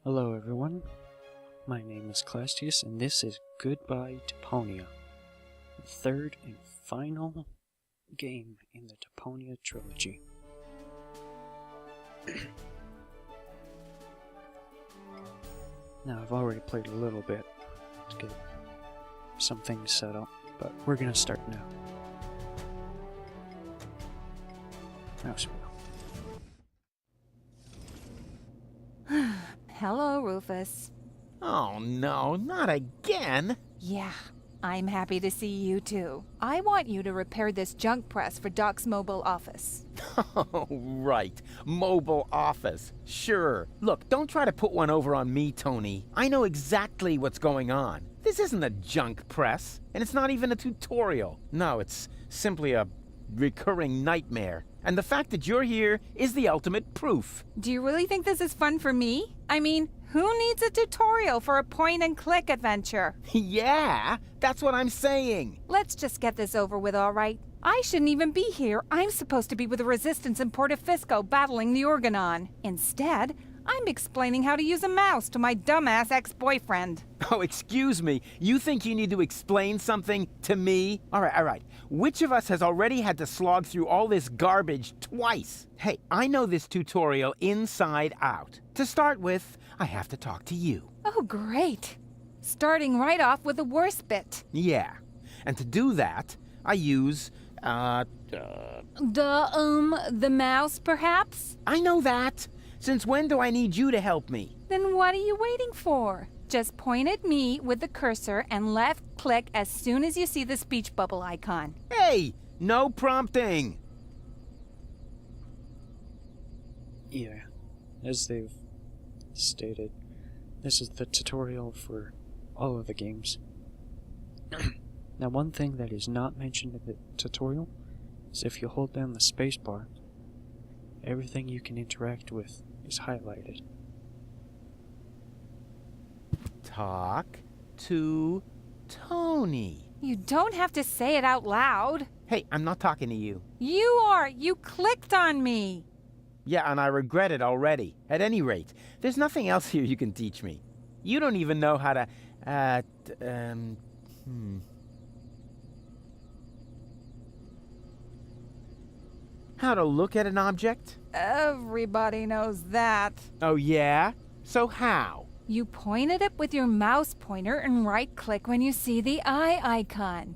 Hello everyone, my name is Clastius and this is Goodbye Deponia, the third and final game in the Deponia trilogy. Now I've already played a little bit to get some things set up, but we're gonna start now. Mouse wheel. Hello, Rufus. Oh no, not again! Yeah, I'm happy to see you too. I want you to repair this junk press for Doc's mobile office. Oh, right. Mobile office. Sure. Look, don't try to put one over on me, Tony. I know exactly what's going on. This isn't a junk press, and it's not even a tutorial. No, it's simply a recurring nightmare. And the fact that you're here is the ultimate proof. Do you really think this is fun for me? I mean, who needs a tutorial for a point-and-click adventure? Yeah, that's what I'm saying. Let's just get this over with, all right? I shouldn't even be here. I'm supposed to be with the Resistance in Portofisco battling the Organon. Instead, I'm explaining how to use a mouse to my dumbass ex-boyfriend. Oh, excuse me. You think you need to explain something to me? All right. Which of us has already had to slog through all this garbage twice? Hey, I know this tutorial inside out. To start with, I have to talk to you. Oh, great. Starting right off with the worst bit. Yeah. And to do that, I use, The mouse, perhaps? I know that. Since when do I need you to help me? Then what are you waiting for? Just point at me with the cursor and left-click as soon as you see the speech bubble icon. Hey, no prompting. Yeah, as they've stated, this is the tutorial for all of the games. Now, one thing that is not mentioned in the tutorial is if you hold down the spacebar, everything you can interact with is highlighted. Talk to Tony. You don't have to say it out loud. Hey, I'm not talking to you. You are. You clicked on me. Yeah, and I regret it already. At any rate, there's nothing else here you can teach me. You don't even know how to, how to look at an object? Everybody knows that. Oh, yeah? So how? You point at it with your mouse pointer and right-click when you see the eye icon.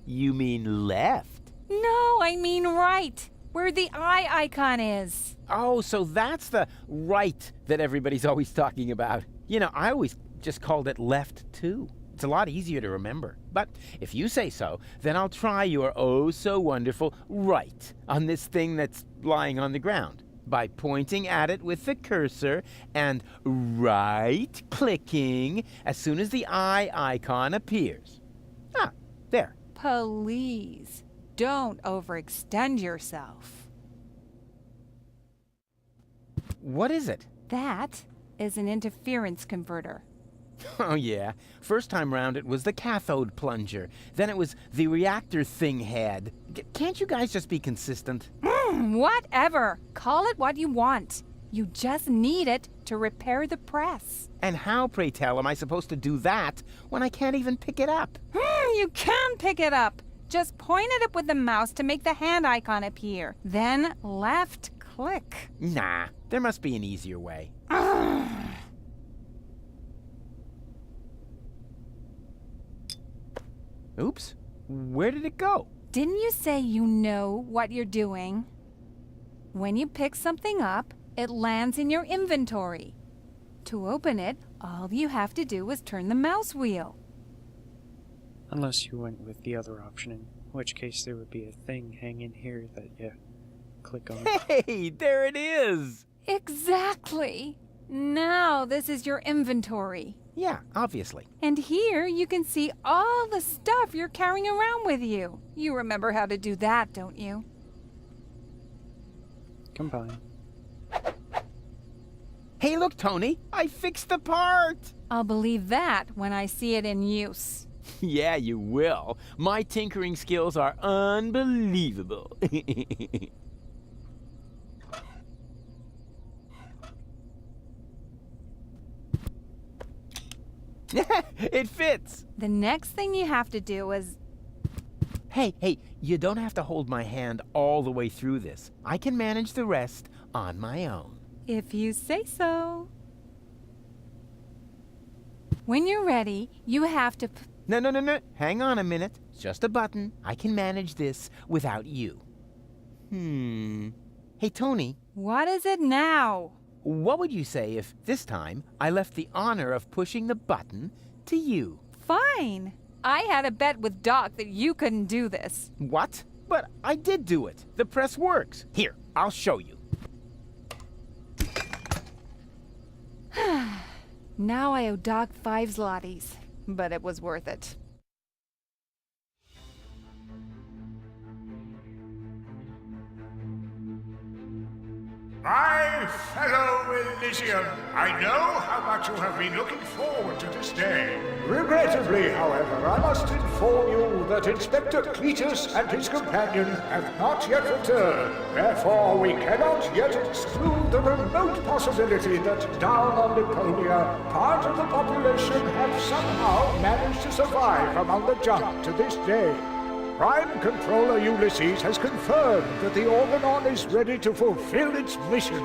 You mean left? No, I mean right, where the eye icon is. Oh, so that's the right that everybody's always talking about. You know, I always just called it left, too. It's a lot easier to remember. But if you say so, then I'll try your oh-so-wonderful right on this thing that's lying on the ground by pointing at it with the cursor and right-clicking as soon as the eye icon appears. Ah, there. Please, don't overextend yourself. What is it? That is an interference converter. Oh, yeah. First time round it was the cathode plunger. Then it was the reactor thing head. Can't you guys just be consistent? Whatever. Call it what you want. You just need it to repair the press. And how, pray tell, am I supposed to do that when I can't even pick it up? You can pick it up. Just point at it with the mouse to make the hand icon appear. Then left-click. Nah, there must be an easier way. Oops, where did it go? Didn't you say you know what you're doing? When you pick something up, it lands in your inventory. To open it, all you have to do is turn the mouse wheel. Unless you went with the other option, in which case there would be a thing hanging here that you click on. Hey, there it is! Exactly! Now this is your inventory. Yeah, obviously. And here you can see all the stuff you're carrying around with you. You remember how to do that, don't you? Combine. Hey, look, Tony! I fixed the part! I'll believe that when I see it in use. Yeah, you will. My tinkering skills are unbelievable. It fits! The next thing you have to do is... Hey, you don't have to hold my hand all the way through this. I can manage the rest on my own. If you say so. When you're ready, you have to... No. Hang on a minute. It's just a button. I can manage this without you. Hey, Tony. What is it now? What would you say if this time I left the honor of pushing the button to you? Fine. I had a bet with Doc that you couldn't do this. What? But I did do it. The press works. Here, I'll show you. Now I owe Doc 5 zlotys, but it was worth it. My fellow Elysian, I know how much you have been looking forward to this day. Regrettably, however, I must inform you that Inspector Cletus and his companion have not yet returned. Therefore, we cannot yet exclude the remote possibility that down on Deponia, part of the population have somehow managed to survive among the junk to this day. Prime Controller Ulysses has confirmed that the Organon is ready to fulfill its mission.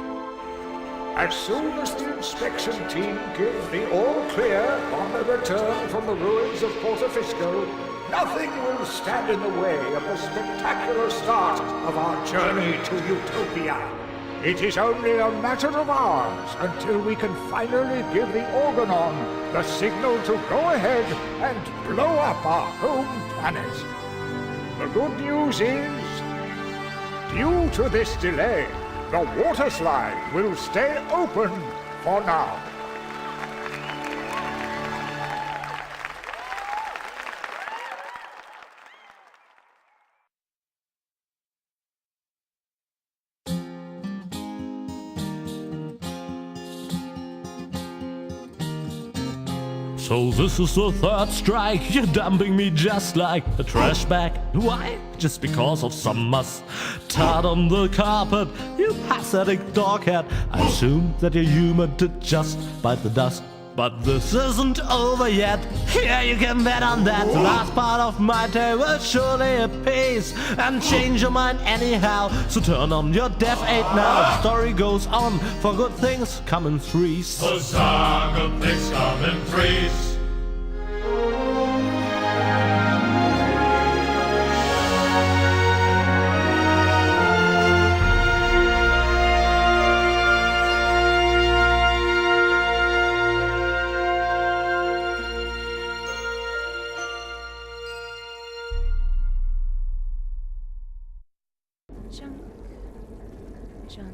As soon as the inspection team give the all-clear on their return from the ruins of Portofisco, nothing will stand in the way of the spectacular start of our journey to Utopia. It is only a matter of hours until we can finally give the Organon the signal to go ahead and blow up our home planet. The good news is, due to this delay, the water slide will stay open for now. So this is the third strike, you're dumping me just like a trash bag. Why? Just because of some mustard on the carpet, you pathetic doghead. I assume that you're human to just bite the dust. But this isn't over yet, yeah, you can bet on that. The last part of my tale will surely appease and change your mind anyhow. So turn on your Death 8 now, the story goes on, for good things come in threes. For good things come in threes. Junk, junk.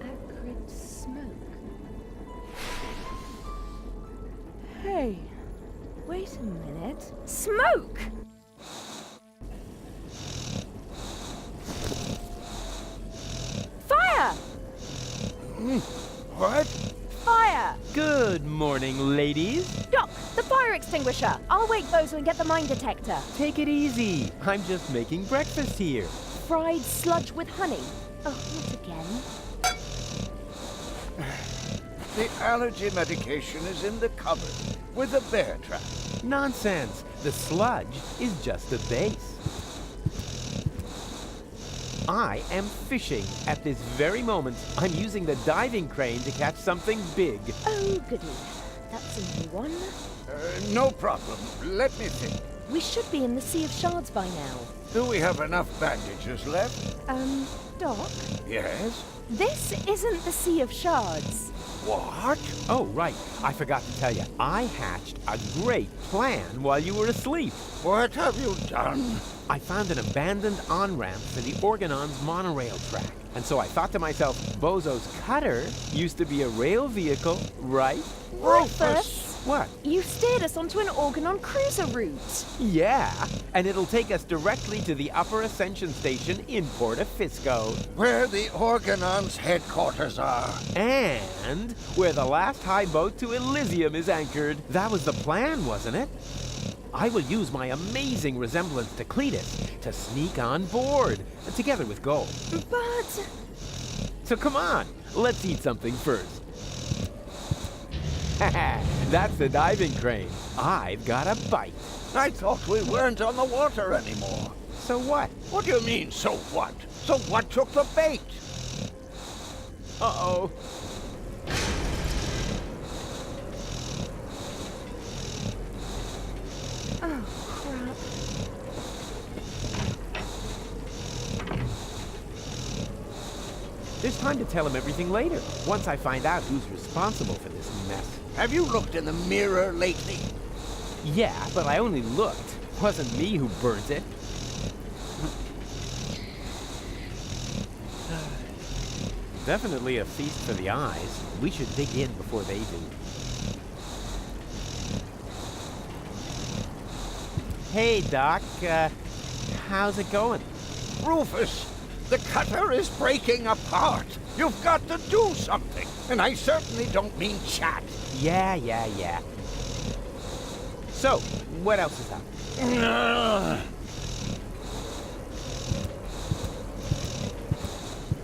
Acrid smoke. Hey, wait a minute. Smoke! Fire! What? Fire! Good morning, ladies. Doc, the fire extinguisher! I'll wake Bozo and get the mine detector. Take it easy. I'm just making breakfast here. Fried sludge with honey. Oh, not again. The allergy medication is in the cupboard with the bear trap. Nonsense. The sludge is just a base. I am fishing. At this very moment, I'm using the diving crane to catch something big. Oh, goody. That's a new one. No problem. Let me think. We should be in the Sea of Shards by now. Do we have enough bandages left? Doc? Yes? This isn't the Sea of Shards. What? Oh, right. I forgot to tell you. I hatched a great plan while you were asleep. What have you done? I found an abandoned on-ramp for the Organon's monorail track. And so I thought to myself, Bozo's cutter used to be a rail vehicle, right? Rufus! What? You steered us onto an Organon cruiser route. Yeah, and it'll take us directly to the Upper Ascension Station in Portofisco. Where the Organon's headquarters are. And where the last high boat to Elysium is anchored. That was the plan, wasn't it? I will use my amazing resemblance to Cletus to sneak on board, together with Gold. But... So come on, let's eat something first. That's the diving crane. I've got a bite. I thought we weren't on the water anymore. So what? What do you mean, so what? So what took the bait? Uh-oh. Oh, crap. There's time to tell him everything later, once I find out who's responsible for this mess. Have you looked in the mirror lately? Yeah, but I only looked. Wasn't me who burnt it. Definitely a feast for the eyes. We should dig in before they do. Hey, Doc. How's it going? Rufus, the cutter is breaking apart. You've got to do something. And I certainly don't mean chat. Yeah. So, what else is up?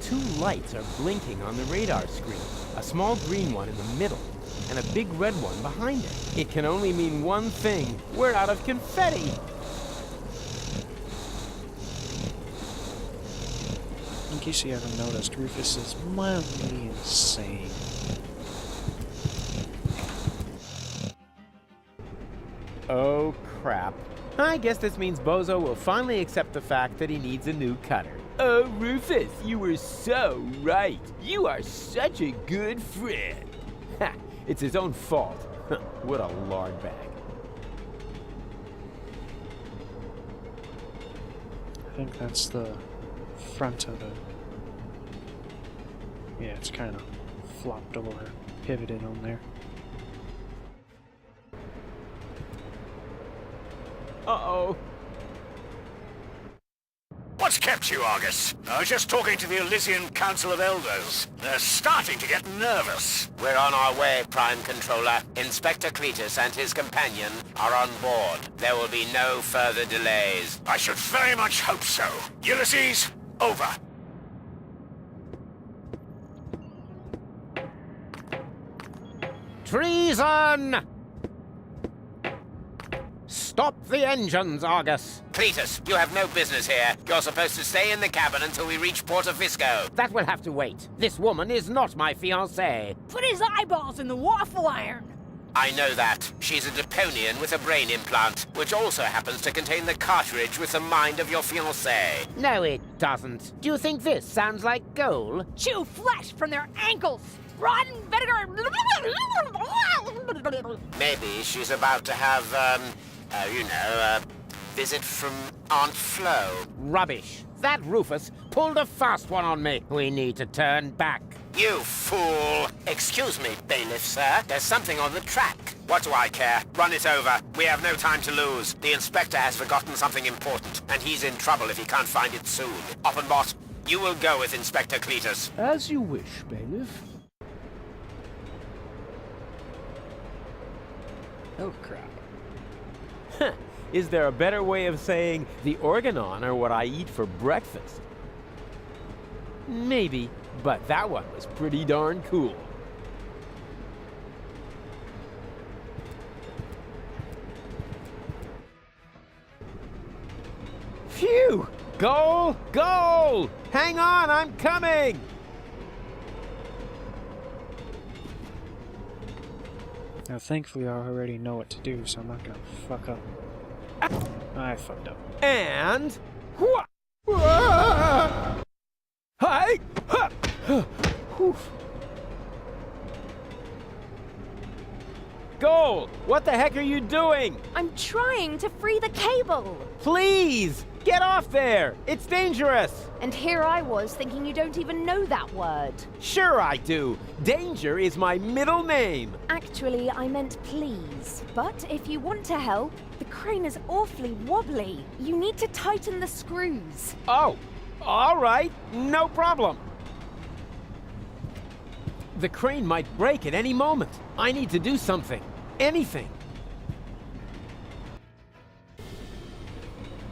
Two lights are blinking on the radar screen. A small green one in the middle, and a big red one behind it. It can only mean one thing. We're out of confetti! In case you haven't noticed, Rufus is mildly insane. Oh, crap. I guess this means Bozo will finally accept the fact that he needs a new cutter. Oh, Rufus, you were so right. You are such a good friend. Ha! It's his own fault. What a lard bag. I think that's the front of it. Yeah, it's kind of flopped over, pivoted on there. Uh-oh. What's kept you, Argus? I was just talking to the Elysian Council of Elders. They're starting to get nervous. We're on our way, Prime Controller. Inspector Cletus and his companion are on board. There will be no further delays. I should very much hope so. Ulysses, over. Treason! Stop the engines, Argus! Cletus, you have no business here. You're supposed to stay in the cabin until we reach Porto Fisco. That will have to wait. This woman is not my fiancée. Put his eyeballs in the waffle iron. I know that. She's a Deponian with a brain implant, which also happens to contain the cartridge with the mind of your fiancée. No, it doesn't. Do you think this sounds like gold? Chew flesh from their ankles. Rotten vinegar. Maybe she's about to have, a visit from Aunt Flo. Rubbish. That Rufus pulled a fast one on me. We need to turn back. You fool! Excuse me, bailiff, sir. There's something on the track. What do I care? Run it over. We have no time to lose. The inspector has forgotten something important, and he's in trouble if he can't find it soon. Offenbot, you will go with Inspector Cletus. As you wish, bailiff. Oh crap. Huh. Is there a better way of saying the Organon are what I eat for breakfast? Maybe, but that one was pretty darn cool. Phew! Goal! Goal! Hang on, I'm coming! Now thankfully I already know what to do, so I'm not gonna fuck up. I fucked up. And... Hi! Goal! What the heck are you doing? I'm trying to free the cable. Please! Get off there! It's dangerous! And here I was thinking you don't even know that word. Sure I do! Danger is my middle name! Actually, I meant please. But if you want to help, the crane is awfully wobbly. You need to tighten the screws. Oh, all right, no problem. The crane might break at any moment. I need to do something. Anything.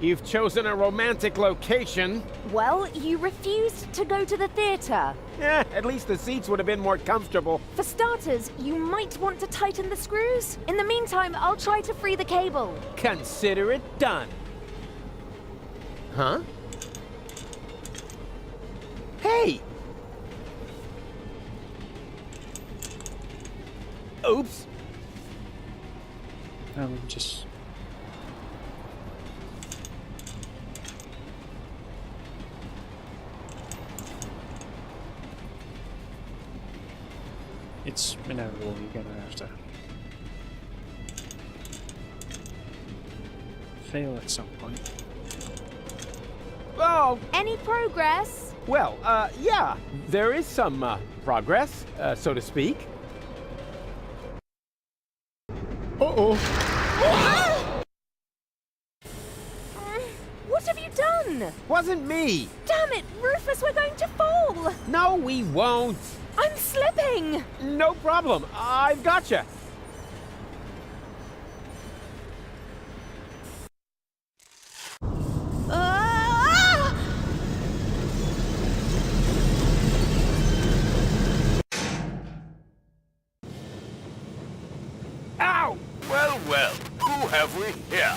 You've chosen a romantic location. Well, you refused to go to the theater. At least the seats would have been more comfortable. For starters, you might want to tighten the screws. In the meantime, I'll try to free the cable. Consider it done. Huh? Hey! Oops. Just... It's inevitable, you're gonna have to fail at some point. Oh, Any progress? well, yeah. There is some, progress, so to speak. Uh-oh. What have you done? Wasn't me. Damn it, Rufus, we're going to fall. No, we won't. I'm slipping. No problem. I've gotcha. Ah! Ow! Well, well, who have we here?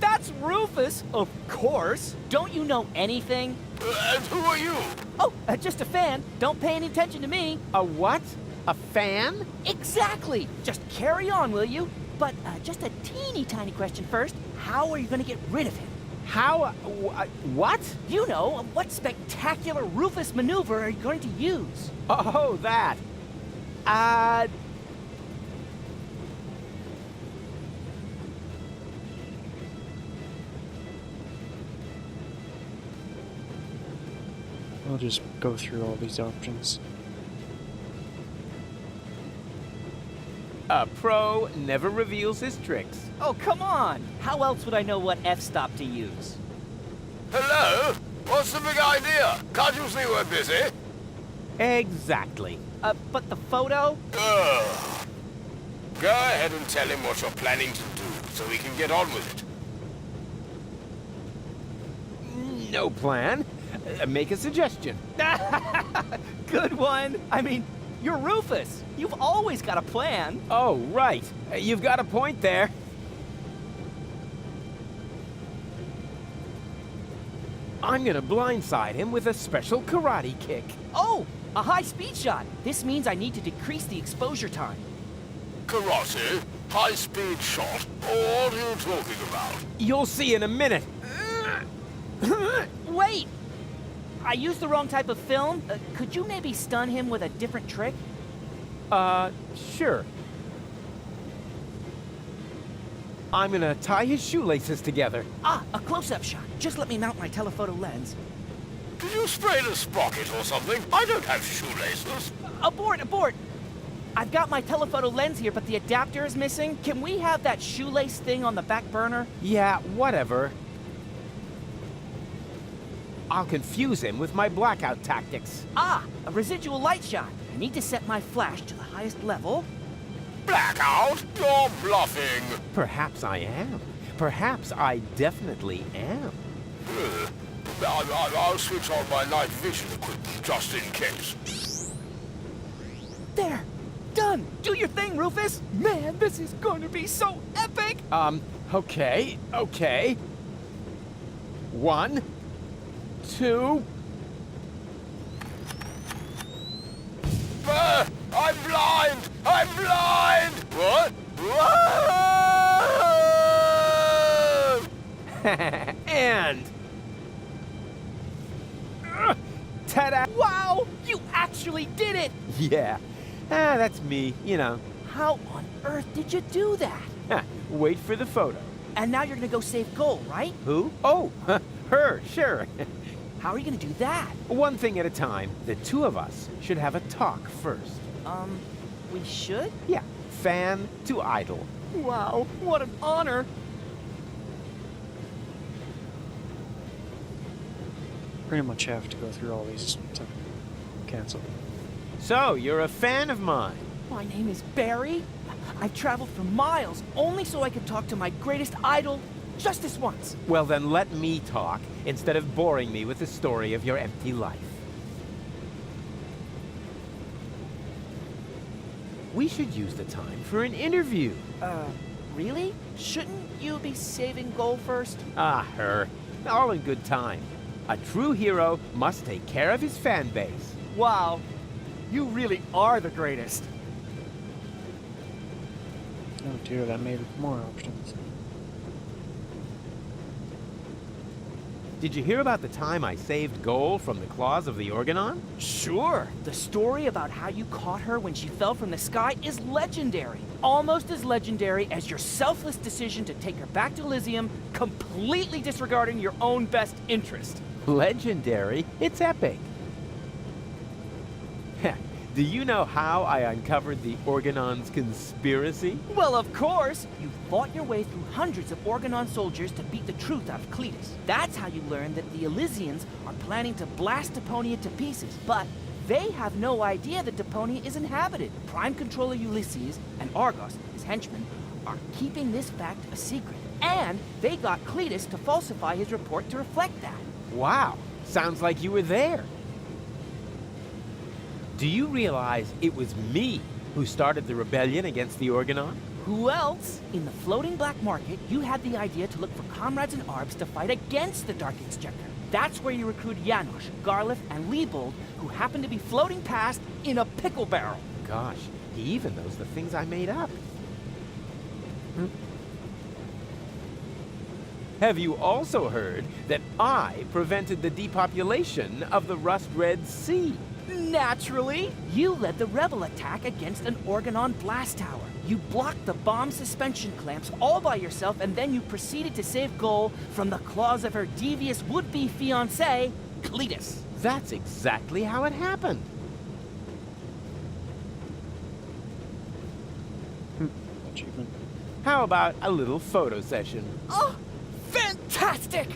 That's Rufus, of course. Don't you know anything? And who are you? Oh, just a fan. Don't pay any attention to me. A what? A fan? Exactly. Just carry on, will you? But just a teeny tiny question first. How are you going to get rid of him? How? What? You know, what spectacular Rufus maneuver are you going to use? Oh, that. I'll just go through all these options. A pro never reveals his tricks. Oh, come on. How else would I know what f-stop to use? Hello? What's the big idea? Can't you see we're busy? Exactly. But the photo? Ugh. Go ahead and tell him what you're planning to do, so we can get on with it. No plan. Make a suggestion. Good one. I mean, you're Rufus. You've always got a plan. Oh, right. You've got a point there. I'm gonna blindside him with a special karate kick. Oh, a high-speed shot. This means I need to decrease the exposure time. Karate? High-speed shot? What are you talking about? You'll see in a minute. Wait! I used the wrong type of film. Could you maybe stun him with a different trick? Sure. I'm gonna tie his shoelaces together. Ah, a close-up shot. Just let me mount my telephoto lens. Did you sprain a sprocket or something? I don't have shoelaces. Abort, abort! I've got my telephoto lens here, but the adapter is missing. Can we have that shoelace thing on the back burner? Yeah, whatever. I'll confuse him with my blackout tactics. Ah, a residual light shot. I need to set my flash to the highest level. Blackout? You're bluffing. Perhaps I am. Perhaps I definitely am. I'll switch on my night vision equipment just in case. There! Done! Do your thing, Rufus! Man, this is going to be so epic! Okay. 1, 2... I'm blind! I'm blind! What? Whoa! and... ta-da! Wow! You actually did it! Yeah. That's me, you know. How on earth did you do that? Wait for the photo. And now you're gonna go save Goal, right? Who? Oh, her, sure. How are you gonna do that? One thing at a time. The two of us should have a talk first. We should? Yeah, fan to idol. Wow, what an honor! Pretty much have to go through all these to cancel. So, you're a fan of mine. My name is Barry. I've traveled for miles only so I could talk to my greatest idol just this once. Well, then let me talk instead of boring me with the story of your empty life. We should use the time for an interview. Really? Shouldn't you be saving goal first? Ah, her. All in good time. A true hero must take care of his fan base. Wow, you really are the greatest. Oh dear, that made more options. Did you hear about the time I saved Goal from the claws of the Organon? Sure. The story about how you caught her when she fell from the sky is legendary. Almost as legendary as your selfless decision to take her back to Elysium, completely disregarding your own best interest. Legendary? It's epic. Heh, do you know how I uncovered the Organon's conspiracy? Well, of course. You fought your way through hundreds of Organon soldiers to beat the truth out of Cletus. That's how you learned that the Elysians are planning to blast Deponia to pieces, but they have no idea that Deponia is inhabited. Prime Controller Ulysses and Argos, his henchmen, are keeping this fact a secret. And they got Cletus to falsify his report to reflect that. Wow, sounds like you were there. Do you realize it was me who started the rebellion against the Organon? Who else? In the floating black market, you had the idea to look for comrades and arbs to fight against the Dark Exchequer. That's where you recruit Janosch, Garliff, and Liebold, who happen to be floating past in a pickle barrel. Gosh, he even knows the things I made up. Have you also heard that I prevented the depopulation of the Rust-Red Sea? Naturally! You led the rebel attack against an Organon blast tower. You blocked the bomb suspension clamps all by yourself, and then you proceeded to save Goal from the claws of her devious would-be fiancé, Cletus. That's exactly how it happened. Achievement. How about a little photo session? Oh, fantastic!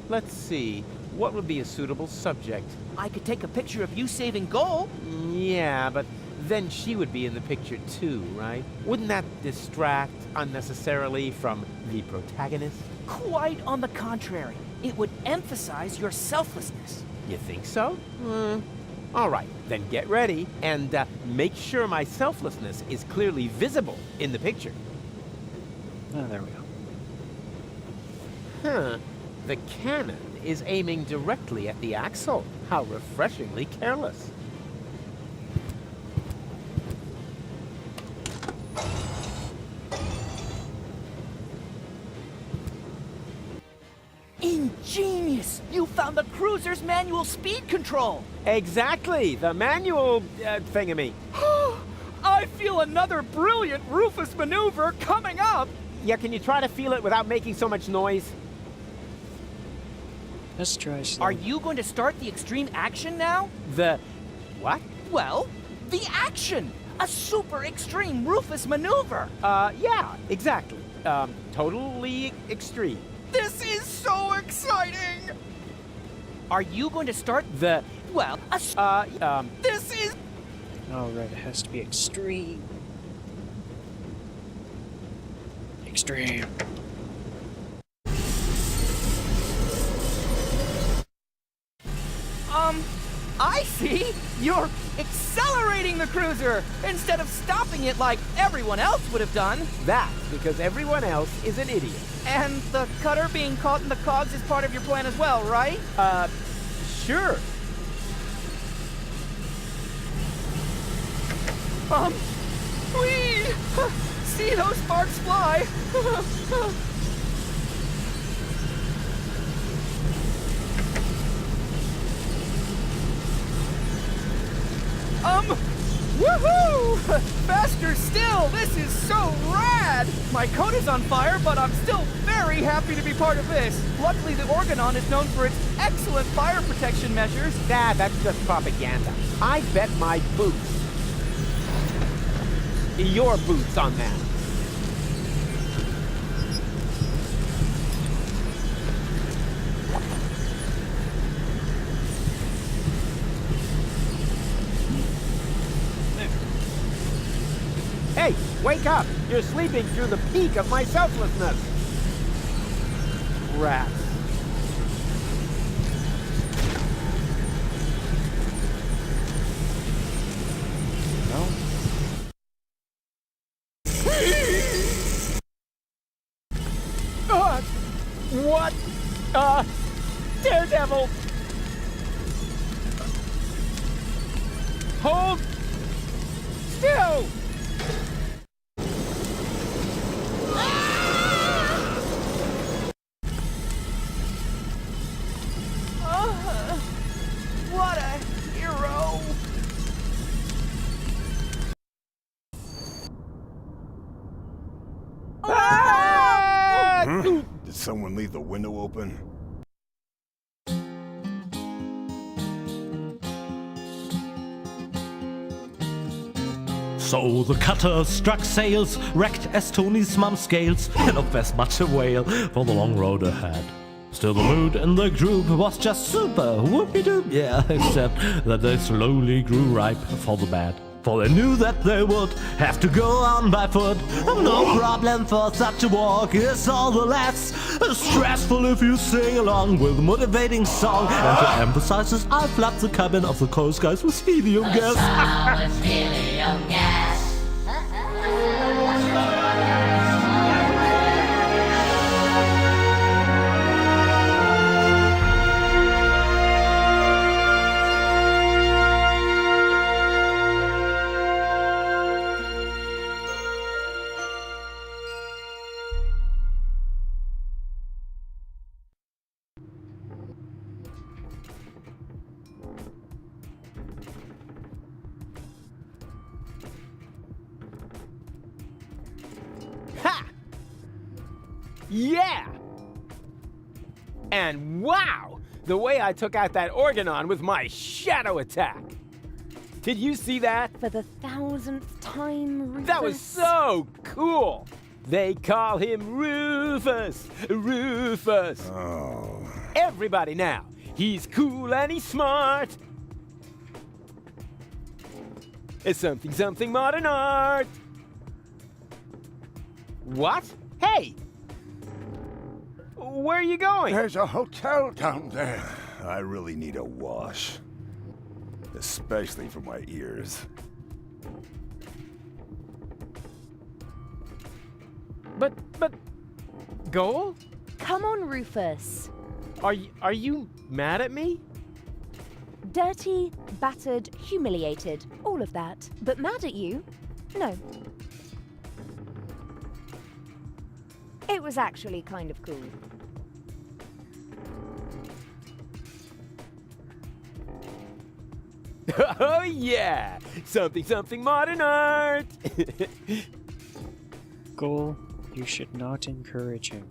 Let's see. What would be a suitable subject? I could take a picture of you saving Goal. Yeah, but then she would be in the picture too, right? Wouldn't that distract unnecessarily from the protagonist? Quite on the contrary. It would emphasize your selflessness. You think so? All right, then get ready and make sure my selflessness is clearly visible in the picture. Oh, there we go. Huh. The cannon is aiming directly at the axle. How refreshingly careless. Ingenious! You found the cruiser's manual speed control! Exactly, the manual thingamy. I feel another brilliant Rufus maneuver coming up! Yeah, can you try to feel it without making so much noise? Let's try slow. Are you going to start the extreme action now? The... what? Well, the action! A super extreme Rufus maneuver! Yeah, exactly. Totally extreme. This is so exciting! Are you going to start The... well, this is... Oh, right, it has to be extreme. Extreme. I see! You're accelerating the cruiser instead of stopping it like everyone else would have done. That's because everyone else is an idiot. And the cutter being caught in the cogs is part of your plan as well, right? Sure. Whee! See those sparks fly? Woohoo! Faster still! This is so rad! My coat is on fire, but I'm still very happy to be part of this. Luckily, the Organon is known for its excellent fire protection measures. That's just propaganda. I bet my boots. Your boots on that. Wake up! You're sleeping through the peak of my selflessness! Rats. No? What? Daredevil! Hold still! What a hero! Did someone leave the window open? So the cutter struck sails, wrecked as Tony's mum scales, and of as much a whale for the long road ahead. Still the mood in the group was just super, whoopie-doop, yeah, except that they slowly grew ripe for the bad. For they knew that they would have to go on by foot. No problem for such a walk, it's all the less stressful if you sing along with a motivating song. And to emphasize this, I'll flood the cabin of the Coast Guys with helium gas. With helium gas. Ha! Yeah! And wow! The way I took out that Organon with my shadow attack! Did you see that? For the 1000th time, Rufus. That was so cool! They call him Rufus! Rufus! Oh. Everybody now! He's cool and he's smart! It's something modern art! What? Hey! Where are you going? There's a hotel down there. I really need a wash. Especially for my ears. But, Gold? Come on, Rufus. Are you mad at me? Dirty, battered, humiliated, all of that. But mad at you? No. It was actually kind of cool. Oh yeah! Something modern art! Goal, you should not encourage him.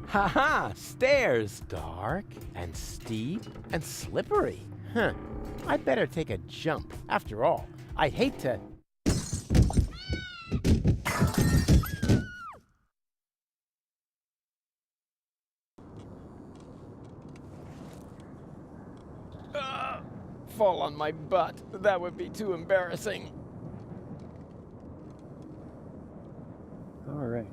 Haha! Stairs! Dark and steep and slippery. Huh. I'd better take a jump. After all, I'd hate to... fall on my butt. That would be too embarrassing. Alright.